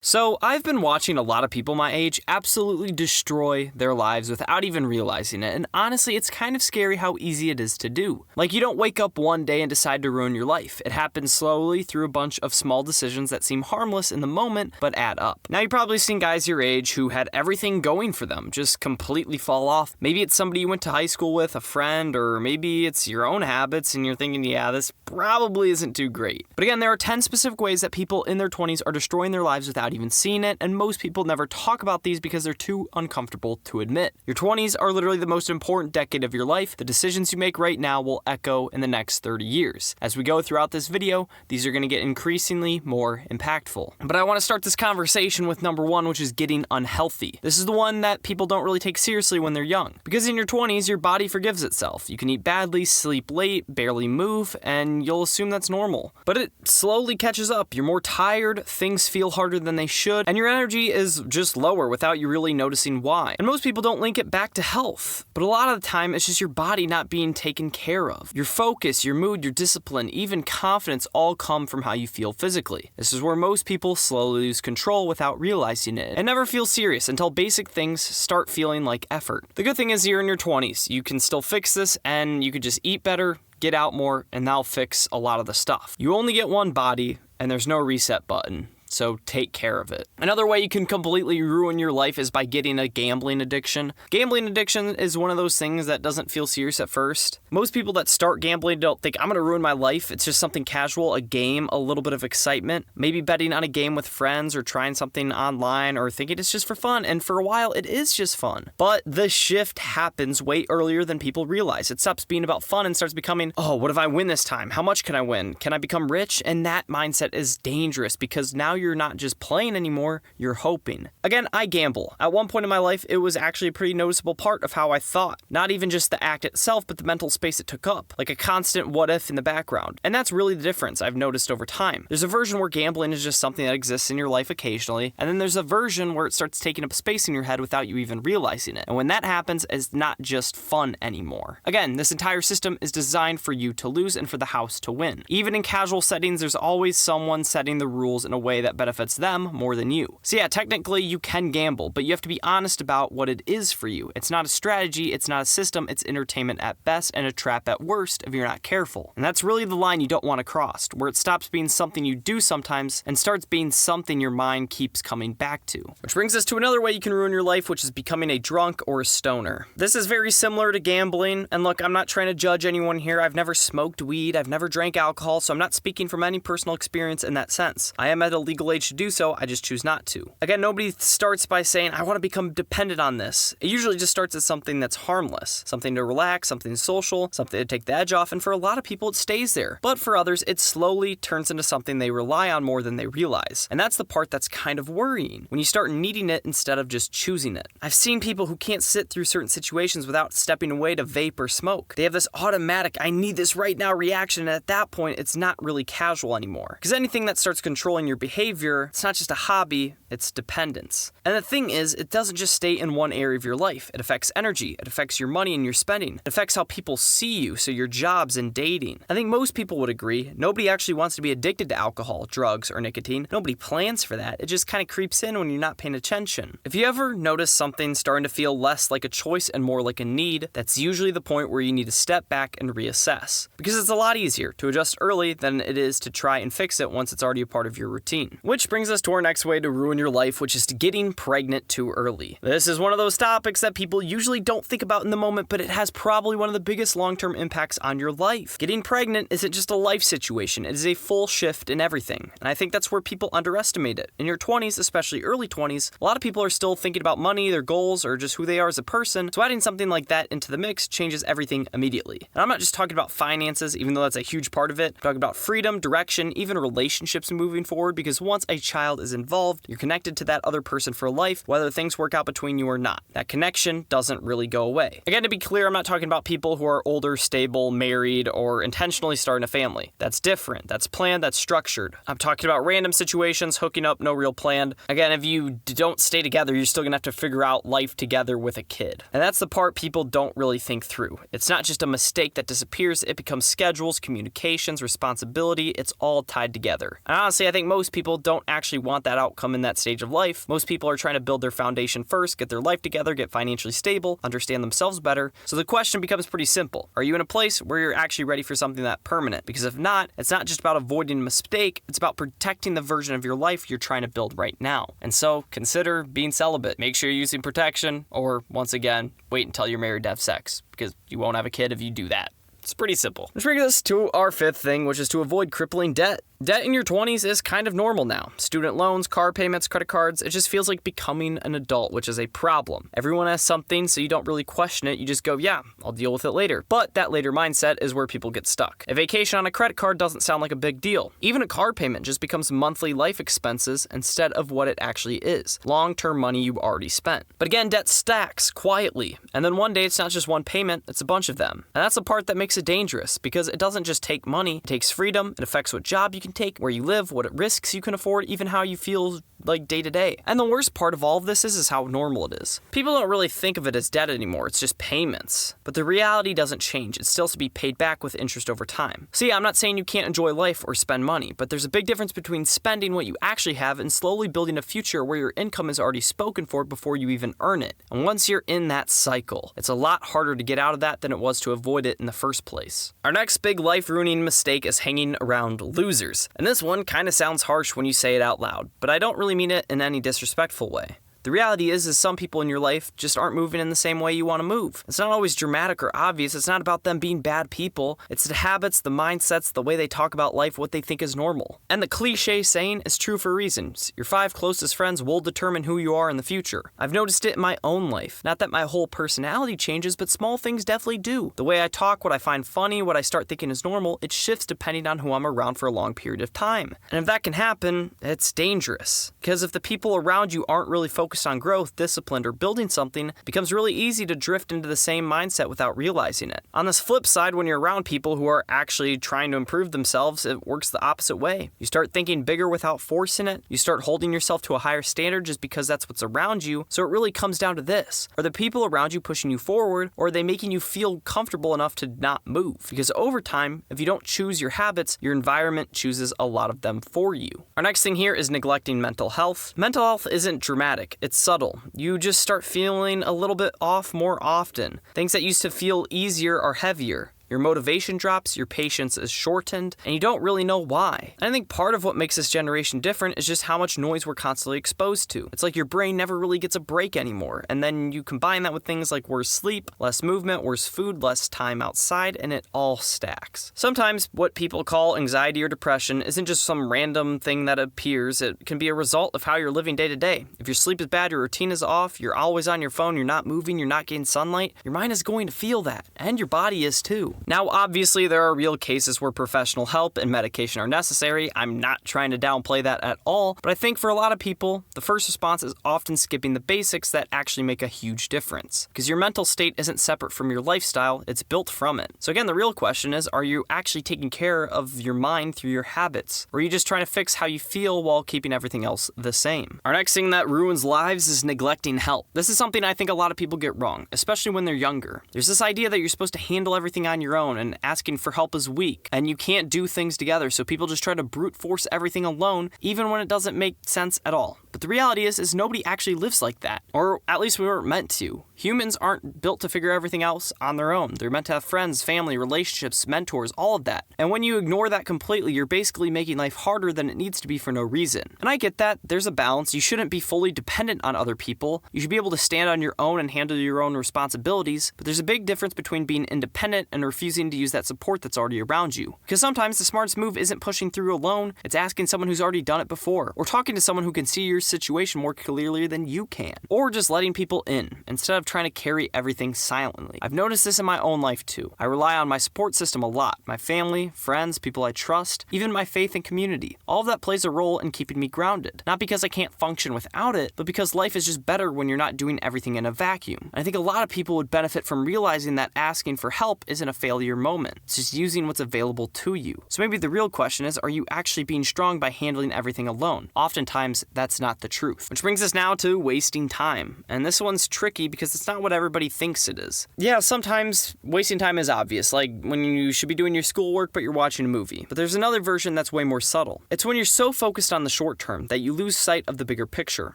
So, I've been watching a lot of people my age absolutely destroy their lives without even realizing it, and honestly, it's kind of scary how easy it is to do. Like, you don't wake up one day and decide to ruin your life. It happens slowly through a bunch of small decisions that seem harmless in the moment, but add up. Now, you've probably seen guys your age who had everything going for them just completely fall off. Maybe it's somebody you went to high school with, a friend, or maybe it's your own habits, and you're thinking, yeah, this probably isn't too great. But again, there are 10 specific ways that people in their 20s are destroying their lives without even seeing it, and most people never talk about these because they're too uncomfortable to admit. Your 20s are literally the most important decade of your life. The decisions you make right now will echo in the next 30 years. As we go throughout this video, these are going to get increasingly more impactful. But I want to start this conversation with number one, which is getting unhealthy. This is the one that people don't really take seriously when they're young. Because in your 20s, your body forgives itself. You can eat badly, sleep late, barely move, and you'll assume that's normal. But it slowly catches up. You're more tired, things feel harder than they should, and your energy is just lower without you really noticing why. And most people don't link it back to health, but a lot of the time it's just your body not being taken care of. Your focus, your mood, your discipline, even confidence all come from how you feel physically. This is where most people slowly lose control without realizing it, and never feel serious until basic things start feeling like effort. The good thing is you're in your 20s. You can still fix this, and you could just eat better, get out more, and that'll fix a lot of the stuff. You only get one body, and there's no reset button. So take care of it. Another way you can completely ruin your life is by getting a gambling addiction. Gambling addiction is one of those things that doesn't feel serious at first. Most people that start gambling don't think, I'm going to ruin my life. It's just something casual, a game, a little bit of excitement, maybe betting on a game with friends or trying something online or thinking it's just for fun. And for a while, it is just fun. But the shift happens way earlier than people realize. It stops being about fun and starts becoming, oh, what if I win this time? How much can I win? Can I become rich? And that mindset is dangerous because now you're not just playing anymore, you're hoping. Again, I gamble. At one point in my life, it was actually a pretty noticeable part of how I thought. Not even just the act itself, but the mental space it took up. Like a constant what if in the background. And that's really the difference I've noticed over time. There's a version where gambling is just something that exists in your life occasionally, and then there's a version where it starts taking up space in your head without you even realizing it. And when that happens, it's not just fun anymore. Again, this entire system is designed for you to lose and for the house to win. Even in casual settings, there's always someone setting the rules in a way that benefits them more than you. So yeah, technically you can gamble, but you have to be honest about what it is for you. It's not a strategy, it's not a system, it's entertainment at best and a trap at worst if you're not careful. And that's really the line you don't want to cross, where it stops being something you do sometimes and starts being something your mind keeps coming back to. Which brings us to another way you can ruin your life, which is becoming a drunk or a stoner. This is very similar to gambling, and look, I'm not trying to judge anyone here. I've never smoked weed, I've never drank alcohol, so I'm not speaking from any personal experience in that sense. I am at a legal age to do so, I just choose not to. Again, nobody starts by saying, I want to become dependent on this. It usually just starts as something that's harmless, something to relax, something social, something to take the edge off, and for a lot of people it stays there. But for others, it slowly turns into something they rely on more than they realize. And that's the part that's kind of worrying, when you start needing it instead of just choosing it. I've seen people who can't sit through certain situations without stepping away to vape or smoke. They have this automatic, I need this right now reaction, and at that point, it's not really casual anymore. Because anything that starts controlling your behavior, it's not just a hobby, it's dependence. And the thing is, it doesn't just stay in one area of your life. It affects energy, it affects your money and your spending, it affects how people see you, so your jobs and dating. I think most people would agree, nobody actually wants to be addicted to alcohol, drugs, or nicotine. Nobody plans for that. It just kind of creeps in when you're not paying attention. If you ever notice something starting to feel less like a choice and more like a need, that's usually the point where you need to step back and reassess. Because it's a lot easier to adjust early than it is to try and fix it once it's already a part of your routine. Which brings us to our next way to ruin your life, which is to getting pregnant too early. This is one of those topics that people usually don't think about in the moment, but it has probably one of the biggest long-term impacts on your life. Getting pregnant isn't just a life situation, it is a full shift in everything. And I think that's where people underestimate it. In your 20s, especially early 20s, a lot of people are still thinking about money, their goals, or just who they are as a person, so adding something like that into the mix changes everything immediately. And I'm not just talking about finances, even though that's a huge part of it. I'm talking about freedom, direction, even relationships moving forward, because once a child is involved, you're connected to that other person for life, whether things work out between you or not. That connection doesn't really go away. Again, to be clear, I'm not talking about people who are older, stable, married, or intentionally starting a family. That's different. That's planned, that's structured. I'm talking about random situations, hooking up, no real plan. Again, if you don't stay together, you're still gonna have to figure out life together with a kid. And that's the part people don't really think through. It's not just a mistake that disappears, it becomes schedules, communications, responsibility, it's all tied together. And honestly, I think most people people don't actually want that outcome in that stage of life. Most people are trying to build their foundation first, get their life together, get financially stable, understand themselves better. So the question becomes pretty simple. Are you in a place where you're actually ready for something that's permanent? Because if not, it's not just about avoiding a mistake, it's about protecting the version of your life you're trying to build right now. And so consider being celibate. Make sure you're using protection, or once again, wait until you're married to have sex, because you won't have a kid if you do that. It's pretty simple. Which brings us to our fifth thing, which is to avoid crippling debt. Debt in your 20s is kind of normal now. Student loans, car payments, credit cards, it just feels like becoming an adult, which is a problem. Everyone has something, so you don't really question it. You just go, yeah, I'll deal with it later. But that later mindset is where people get stuck. A vacation on a credit card doesn't sound like a big deal. Even a car payment just becomes monthly life expenses instead of what it actually is. Long-term money you already spent. But again, debt stacks quietly. And then one day it's not just one payment, it's a bunch of them. And that's the part that makes it dangerous, because it doesn't just take money, it takes freedom, it affects what job you can take, where you live, what risks you can afford, even how you feel like day to day. And the worst part of all of this is how normal it is. People don't really think of it as debt anymore, it's just payments. But the reality doesn't change, it's still to be paid back with interest over time. So yeah, I'm not saying you can't enjoy life or spend money, but there's a big difference between spending what you actually have and slowly building a future where your income is already spoken for before you even earn it. And once you're in that cycle, it's a lot harder to get out of that than it was to avoid it in the first place. Our next big life-ruining mistake is hanging around losers. And this one kind of sounds harsh when you say it out loud, but I don't really mean it in any disrespectful way. The reality is some people in your life just aren't moving in the same way you want to move. It's not always dramatic or obvious. It's not about them being bad people. It's the habits, the mindsets, the way they talk about life, what they think is normal. And the cliche saying is true for reasons. Your 5 closest friends will determine who you are in the future. I've noticed it in my own life. Not that my whole personality changes, but small things definitely do. The way I talk, what I find funny, what I start thinking is normal, it shifts depending on who I'm around for a long period of time. And if that can happen, it's dangerous. Because if the people around you aren't really focused on growth, discipline, or building something, it becomes really easy to drift into the same mindset without realizing it. On this flip side, when you're around people who are actually trying to improve themselves, it works the opposite way. You start thinking bigger without forcing it. You start holding yourself to a higher standard just because that's what's around you. So it really comes down to this. Are the people around you pushing you forward, or are they making you feel comfortable enough to not move? Because over time, if you don't choose your habits, your environment chooses a lot of them for you. Our next thing here is neglecting mental health. Mental health isn't dramatic. It's subtle. You just start feeling a little bit off more often. Things that used to feel easier are heavier. Your motivation drops, your patience is shortened, and you don't really know why. And I think part of what makes this generation different is just how much noise we're constantly exposed to. It's like your brain never really gets a break anymore, and then you combine that with things like worse sleep, less movement, worse food, less time outside, and it all stacks. Sometimes what people call anxiety or depression isn't just some random thing that appears. It can be a result of how you're living day to day. If your sleep is bad, your routine is off, you're always on your phone, you're not moving, you're not getting sunlight, your mind is going to feel that, and your body is too. Now, obviously, there are real cases where professional help and medication are necessary. I'm not trying to downplay that at all, but I think for a lot of people, the first response is often skipping the basics that actually make a huge difference. Because your mental state isn't separate from your lifestyle, it's built from it. So again, the real question is, are you actually taking care of your mind through your habits? Or are you just trying to fix how you feel while keeping everything else the same? Our next thing that ruins lives is neglecting help. This is something I think a lot of people get wrong, especially when they're younger. There's this idea that you're supposed to handle everything on your own, and asking for help is weak, and you can't do things together, so people just try to brute force everything alone, even when it doesn't make sense at all. But the reality is nobody actually lives like that, or at least we weren't meant to. Humans aren't built to figure everything else on their own. They're meant to have friends, family, relationships, mentors, all of that. And when you ignore that completely, you're basically making life harder than it needs to be for no reason. And I get that. There's a balance. You shouldn't be fully dependent on other people. You should be able to stand on your own and handle your own responsibilities. But there's a big difference between being independent and refusing to use that support that's already around you. Because sometimes the smartest move isn't pushing through alone. It's asking someone who's already done it before, or talking to someone who can see your situation more clearly than you can, or just letting people in instead of trying to carry everything silently. I've noticed this in my own life too. I rely on my support system a lot. My family, friends, people I trust, even my faith and community. All of that plays a role in keeping me grounded. Not because I can't function without it, but because life is just better when you're not doing everything in a vacuum. And I think a lot of people would benefit from realizing that asking for help isn't a failure failure moment. It's just using what's available to you. So maybe the real question is, are you actually being strong by handling everything alone? Oftentimes, that's not the truth. Which brings us now to wasting time. And this one's tricky because it's not what everybody thinks it is. Yeah, sometimes wasting time is obvious, like when you should be doing your schoolwork but you're watching a movie. But there's another version that's way more subtle. It's when you're so focused on the short term that you lose sight of the bigger picture.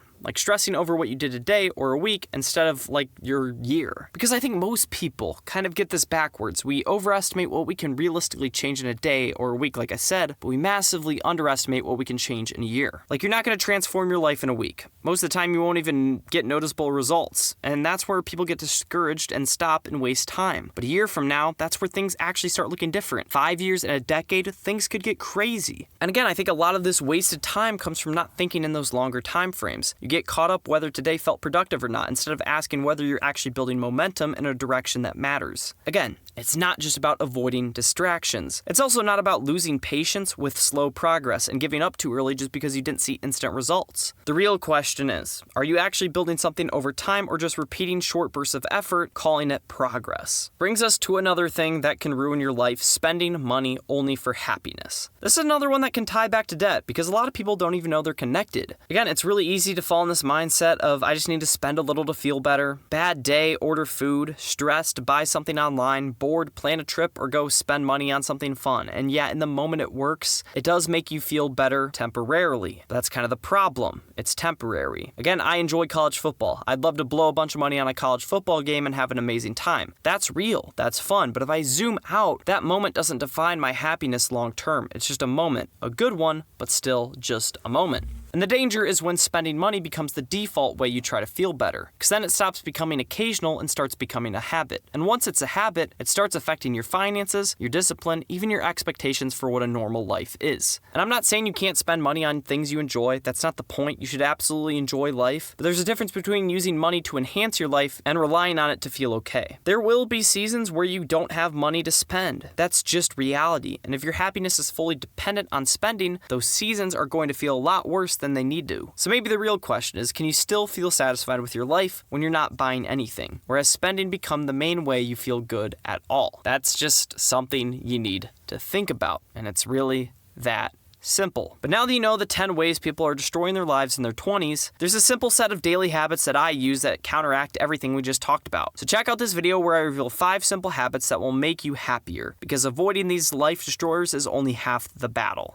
Like stressing over what you did a day or a week instead of like your year. Because I think most people kind of get this backwards. We overestimate what we can realistically change in a day or a week, like I said, but we massively underestimate what we can change in a year. Like you're not going to transform your life in a week. Most of the time you won't even get noticeable results. And that's where people get discouraged and stop and waste time. But a year from now, that's where things actually start looking different. 5 years and a decade, things could get crazy. And again, I think a lot of this wasted time comes from not thinking in those longer time frames. You get caught up whether today felt productive or not, instead of asking whether you're actually building momentum in a direction that matters. Again, it's not just about avoiding distractions. It's also not about losing patience with slow progress and giving up too early just because you didn't see instant results. The real question is, are you actually building something over time or just repeating short bursts of effort, calling it progress? Brings us to another thing that can ruin your life, spending money only for happiness. This is another one that can tie back to debt because a lot of people don't even know they're connected. Again, it's really easy to fall in this mindset of I just need to spend a little to feel better. Bad day, order food, stressed, buy something online, bored, plan a trip, or go spend money on something fun. And yeah, in the moment it works, it does make you feel better temporarily. But that's kind of the problem. It's temporary. Again, I enjoy college football. I'd love to blow a bunch of money on a college football game and have an amazing time. That's real. That's fun. But if I zoom out, that moment doesn't define my happiness long term. It's just a moment. A good one, but still just a moment. And the danger is when spending money becomes the default way you try to feel better, because then it stops becoming occasional and starts becoming a habit. And once it's a habit, it starts affecting your finances, your discipline, even your expectations for what a normal life is. And I'm not saying you can't spend money on things you enjoy. That's not the point. You should absolutely enjoy life. But there's a difference between using money to enhance your life and relying on it to feel okay. There will be seasons where you don't have money to spend. That's just reality. And if your happiness is fully dependent on spending, those seasons are going to feel a lot worse than they need to. So maybe the real question is, can you still feel satisfied with your life when you're not buying anything? Or has spending become the main way you feel good at all? That's just something you need to think about. And it's really that simple. But now that you know the 10 ways people are destroying their lives in their 20s, there's a simple set of daily habits that I use that counteract everything we just talked about. So check out this video where I reveal 5 simple habits that will make you happier, because avoiding these life destroyers is only half the battle.